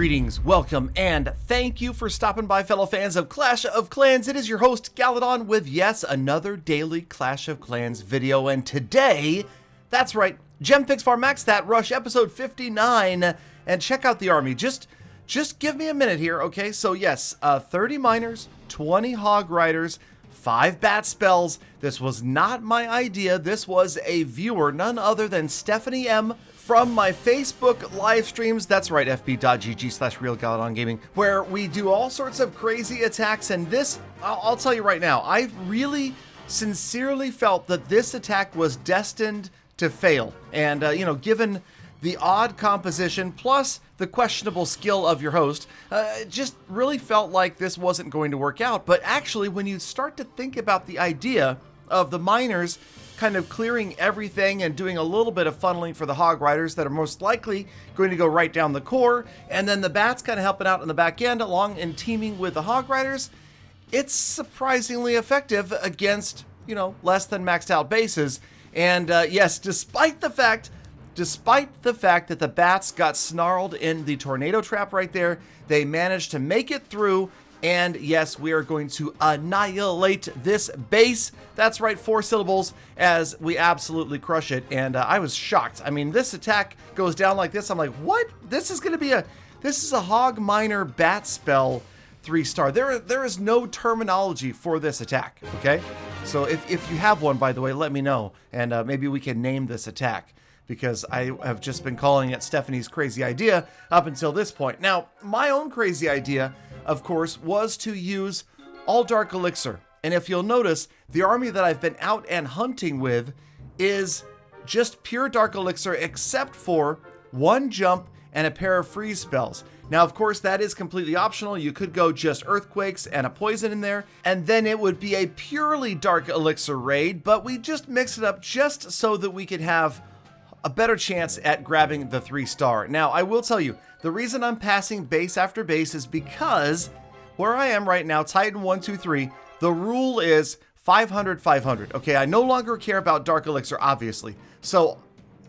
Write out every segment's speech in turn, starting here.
Greetings, welcome, and thank you for stopping by, fellow fans of Clash of Clans. It is your host, Galadon, with, yes, another daily Clash of Clans video. And today, that's right, Gem Fix Farm Max Stat Rush, episode 59. And check out the army. Just give me a minute here, okay? So, yes, 30 miners, 20 hog riders, 5 bat spells. This was not my idea. This was a viewer, none other than Stephanie M. from my Facebook live streams. That's right, fb.gg/realgaladongaming, where we do all sorts of crazy attacks. And this, I'll tell you right now, I really sincerely felt that this attack was destined to fail. And, given the odd composition plus the questionable skill of your host, it just really felt like this wasn't going to work out. But actually, when you start to think about the idea of the miners kind of clearing everything and doing a little bit of funneling for the hog riders that are most likely going to go right down the core, and then the bats kind of helping out in the back end along and teaming with the hog riders, it's surprisingly effective against, less than maxed out bases. And yes, despite the fact that the bats got snarled in the tornado trap right there, they managed to make it through. And yes, we are going to annihilate this base. That's right, 4 syllables, as we absolutely crush it. And I was shocked. I mean, this attack goes down like this. I'm like, what? This is a hog miner bat spell 3-star. There is no terminology for this attack, okay? So if you have one, by the way, let me know. And maybe we can name this attack, because I have just been calling it Stephanie's crazy idea up until this point. Now, my own crazy idea, of course, was to use all Dark Elixir. And if you'll notice, the army that I've been out and hunting with is just pure Dark Elixir, except for 1 jump and a pair of freeze spells. Now, of course, that is completely optional. You could go just Earthquakes and a Poison in there, and then it would be a purely Dark Elixir raid, but we just mix it up just so that we could have a better chance at grabbing the 3-star. Now, I will tell you, the reason I'm passing base after base is because where I am right now, Titan 1, 2, 3, the rule is 500, 500. Okay, I no longer care about Dark Elixir, obviously. So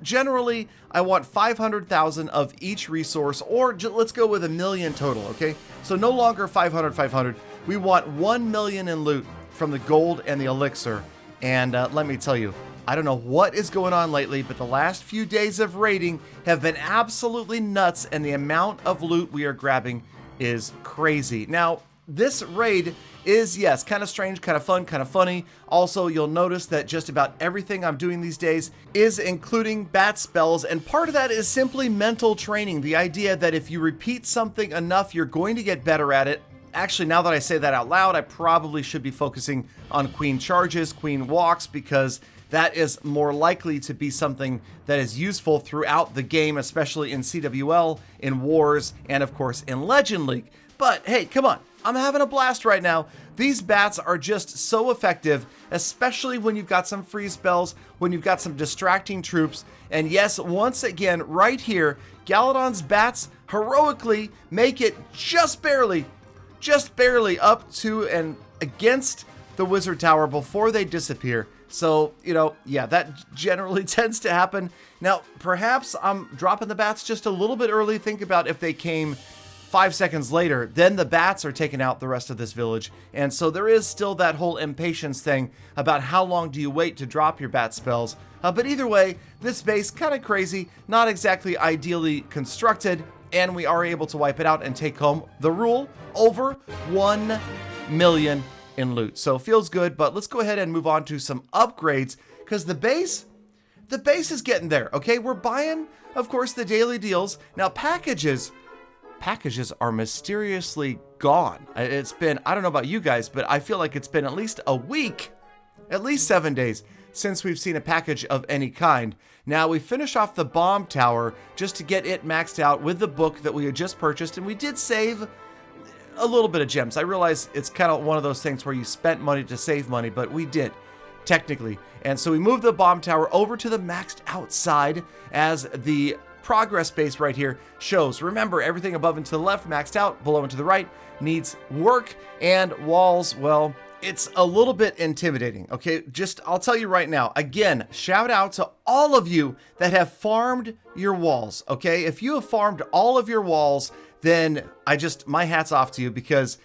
generally, I want 500,000 of each resource, or let's go with 1 million total, okay? So no longer 500, 500. We want 1 million in loot from the gold and the elixir. And let me tell you, I don't know what is going on lately, but the last few days of raiding have been absolutely nuts, and the amount of loot we are grabbing is crazy. Now, this raid is, yes, kind of strange, kind of fun, kind of funny. Also, you'll notice that just about everything I'm doing these days is including bat spells, and part of that is simply mental training. The idea that if you repeat something enough, you're going to get better at it. Actually, now that I say that out loud, I probably should be focusing on queen charges, queen walks, because that is more likely to be something that is useful throughout the game, especially in CWL, in Wars, and of course in Legend League. But hey, come on, I'm having a blast right now. These bats are just so effective, especially when you've got some freeze spells, when you've got some distracting troops. And yes, once again, right here, Galadon's bats heroically make it just barely up to and against the wizard tower before they disappear. So, yeah, that generally tends to happen. Now, perhaps I'm dropping the bats just a little bit early. Think about if they came 5 seconds later, then the bats are taking out the rest of this village. And so there is still that whole impatience thing about how long do you wait to drop your bat spells. But either way, this base, kind of crazy, not exactly ideally constructed, and we are able to wipe it out and take home the rule over 1 million in loot. So feels good, but let's go ahead and move on to some upgrades, because the base is getting there, okay? We're buying, of course, the daily deals. Now, packages are mysteriously gone. It's been, I don't know about you guys, but I feel like it's been at least a week, at least 7 days, since we've seen a package of any kind. Now, we finish off the bomb tower just to get it maxed out with the book that we had just purchased, and we did save a little bit of gems. I realize it's kind of one of those things where you spent money to save money, but we did, technically. And so we moved the bomb tower over to the maxed out side, as the progress base right here shows. Remember, everything above and to the left maxed out, below and to the right needs work, and walls, well, it's a little bit intimidating, okay? I'll tell you right now, again, shout out to all of you that have farmed your walls, okay? If you have farmed all of your walls, then my hat's off to you, because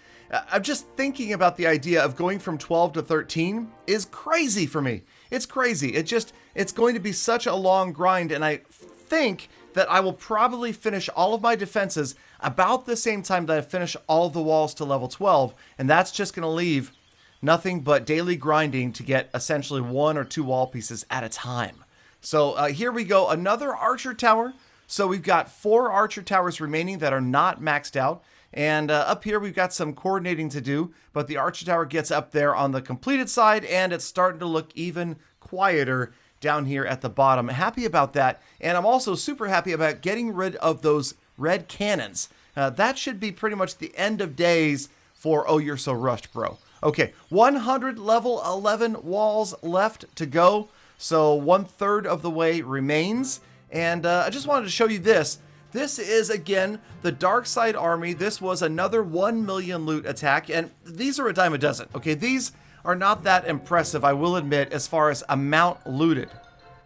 I'm just thinking about the idea of going from 12 to 13 is crazy for me. It's crazy. It's going to be such a long grind, and I think that I will probably finish all of my defenses about the same time that I finish all of the walls to level 12, and that's just going to leave nothing but daily grinding to get essentially 1 or 2 wall pieces at a time. So here we go, another archer tower. So we've got 4 archer towers remaining that are not maxed out. And up here we've got some coordinating to do, but the archer tower gets up there on the completed side, and it's starting to look even quieter down here at the bottom. Happy about that, and I'm also super happy about getting rid of those red cannons. That should be pretty much the end of days for Oh You're So Rushed, bro. Okay, 100 level 11 walls left to go, so 1/3 of the way remains. And I just wanted to show you this. This is, again, the Dark Side Army. This was another 1 million loot attack, and these are a dime a dozen. Okay, these are not that impressive, I will admit, as far as amount looted.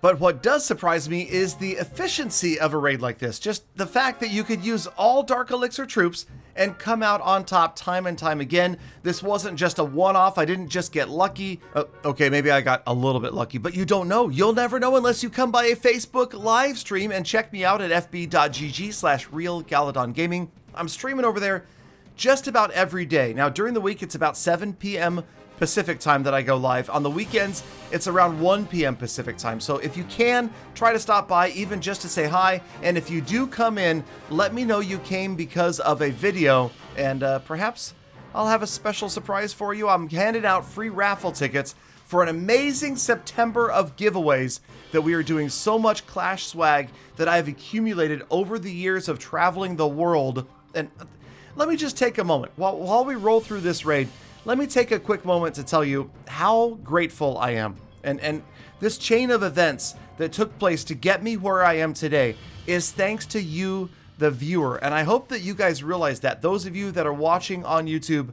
But what does surprise me is the efficiency of a raid like this. Just the fact that you could use all Dark Elixir troops and come out on top time and time again. This wasn't just a one-off. I didn't just get lucky. Okay, maybe I got a little bit lucky, but you don't know. You'll never know unless you come by a Facebook live stream and check me out at fb.gg/realgaladongaming. I'm streaming over there just about every day. Now, during the week, it's about 7 p.m. Pacific time that I go live. On the weekends, it's around 1 p.m. Pacific time. So if you can, try to stop by, even just to say hi. And if you do come in, let me know you came because of a video, and perhaps I'll have a special surprise for you. I'm handing out free raffle tickets for an amazing September of giveaways that we are doing so much Clash swag that I've accumulated over the years of traveling the world. And let me just take a moment while we roll through this raid. Let me take a quick moment to tell you how grateful I am. And this chain of events that took place to get me where I am today is thanks to you, the viewer. And I hope that you guys realize that. Those of you that are watching on YouTube,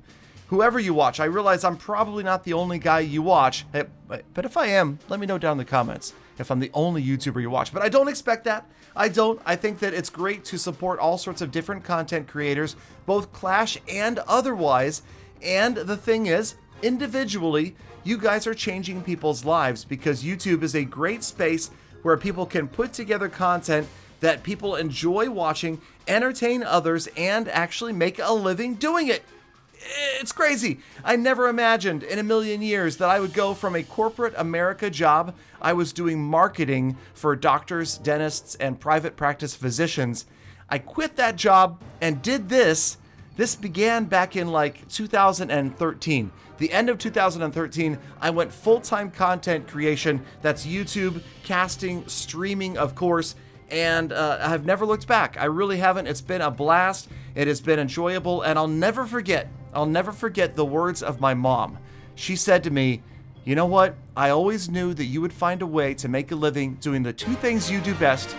whoever you watch, I realize I'm probably not the only guy you watch. But if I am, let me know down in the comments if I'm the only YouTuber you watch. But I don't expect that. I don't. I think that it's great to support all sorts of different content creators, both Clash and otherwise. And the thing is, individually, you guys are changing people's lives, because YouTube is a great space where people can put together content that people enjoy watching, entertain others, and actually make a living doing it. It's crazy. I never imagined in a million years that I would go from a corporate America job. I was doing marketing for doctors, dentists, and private practice physicians. I quit that job and did this. This began back in like 2013. The end of 2013, I went full-time content creation. That's YouTube, casting, streaming, of course, and I've never looked back. I really haven't. It's been a blast. It has been enjoyable, and I'll never forget the words of my mom. She said to me, "You know what? I always knew that you would find a way to make a living doing the 2 things you do best,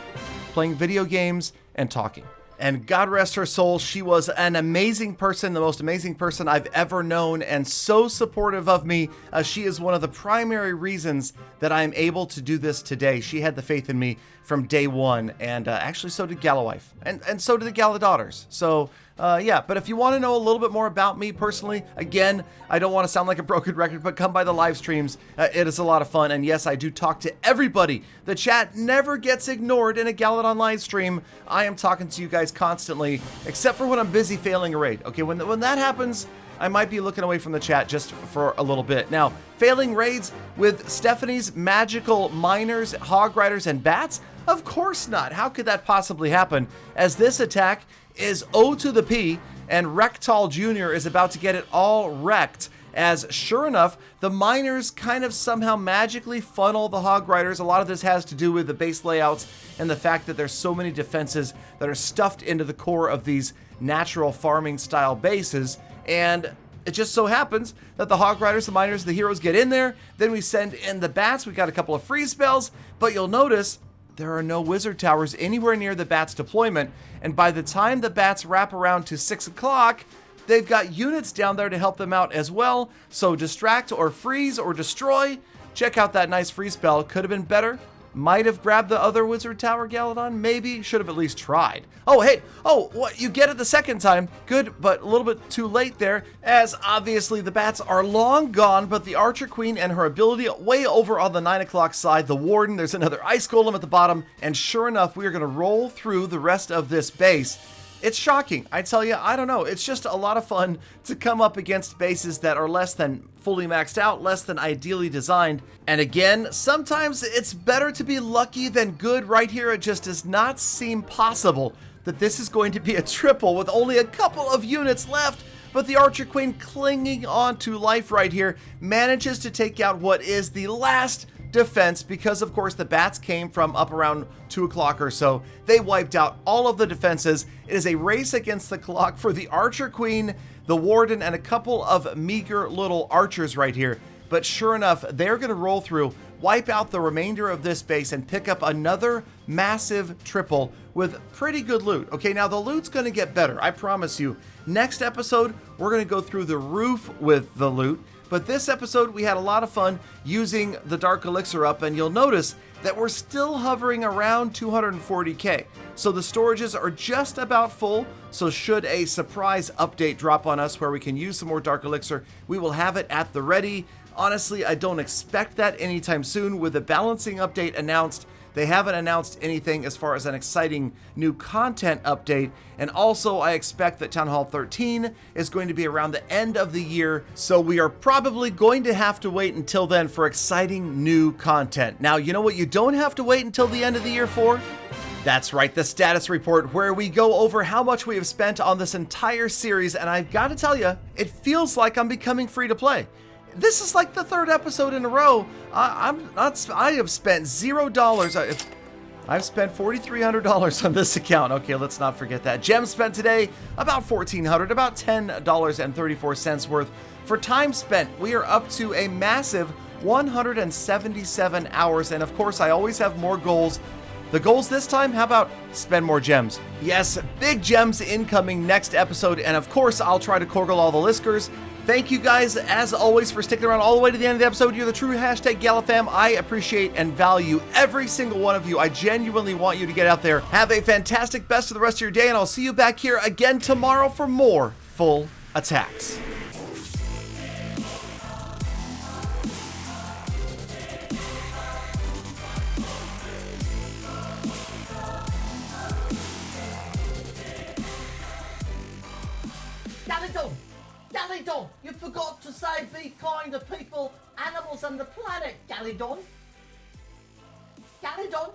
playing video games and talking." And God rest her soul, she was an amazing person, the most amazing person I've ever known, and so supportive of me. She is one of the primary reasons that I'm able to do this today. She had the faith in me from day one, and actually so did Galawife, and so did the Gala daughters. So yeah, but if you want to know a little bit more about me personally, again, I don't want to sound like a broken record, but come by the live streams. It is a lot of fun, and yes, I do talk to everybody. The chat never gets ignored in a Galadon live stream. I am talking to you guys constantly, except for when I'm busy failing a raid. Okay, when that happens, I might be looking away from the chat just for a little bit. Now, failing raids with Stephanie's magical miners, hog riders, and bats? Of course not. How could that possibly happen? As this attack is O to the P, and Rectal Jr. is about to get it all wrecked, as sure enough, the miners kind of somehow magically funnel the hog riders. A lot of this has to do with the base layouts and the fact that there's so many defenses that are stuffed into the core of these natural farming style bases, and it just so happens that the hog riders, the miners, the heroes get in there. Then we send in the bats. We got a couple of freeze spells, but you'll notice there are no wizard towers anywhere near the bats deployment, and by the time the bats wrap around to 6 o'clock, they've got units down there to help them out as well. So distract or freeze or destroy. Check out that nice freeze spell. Could have been better, Might have grabbed the other wizard tower, Galadon. Maybe. Should have at least tried. Oh, hey. Oh, what? You get it the second time. Good, but a little bit too late there, as obviously the bats are long gone, but the Archer Queen and her ability way over on the 9 o'clock side. The Warden, there's another Ice Golem at the bottom, and sure enough, we are going to roll through the rest of this base. It's shocking. I tell you, I don't know. It's just a lot of fun to come up against bases that are less than fully maxed out, less than ideally designed. And again, sometimes it's better to be lucky than good. Right here, it just does not seem possible that this is going to be a triple with only a couple of units left. But the Archer Queen, clinging on to life right here, manages to take out what is the last defense, because of course the bats came from up around 2 o'clock or so. They wiped out all of the defenses. It is a race against the clock for the Archer Queen, the Warden, and a couple of meager little archers right here. But sure enough, they're going to roll through, wipe out the remainder of this base, and pick up another massive triple with pretty good loot. Okay, now the loot's going to get better, I promise you. Next episode, we're going to go through the roof with the loot. But this episode, we had a lot of fun using the Dark Elixir up, and you'll notice that we're still hovering around 240k. So the storages are just about full, so should a surprise update drop on us where we can use some more Dark Elixir, we will have it at the ready. Honestly, I don't expect that anytime soon. With the balancing update announced, they haven't announced anything as far as an exciting new content update. And also, I expect that Town Hall 13 is going to be around the end of the year. So we are probably going to have to wait until then for exciting new content. Now, you know what you don't have to wait until the end of the year for? That's right, the status report, where we go over how much we have spent on this entire series. And I've got to tell you, it feels like I'm becoming free to play. This is like the third episode in a row. I have spent $0. I've spent $4,300 on this account. Okay, let's not forget that. Gems spent today, about $1,400, about $10.34 worth. For time spent, we are up to a massive 177 hours. And of course, I always have more goals. The goals this time, how about spend more gems? Yes, big gems incoming next episode. And of course, I'll try to corgle all the Liskers. Thank you guys, as always, for sticking around all the way to the end of the episode. You're the true hashtag GalaFam. I appreciate and value every single one of you. I genuinely want you to get out there. Have a fantastic best of the rest of your day, and I'll see you back here again tomorrow for more full attacks. Galadon, you forgot to say be kind to people, animals and the planet, Galadon. Galadon.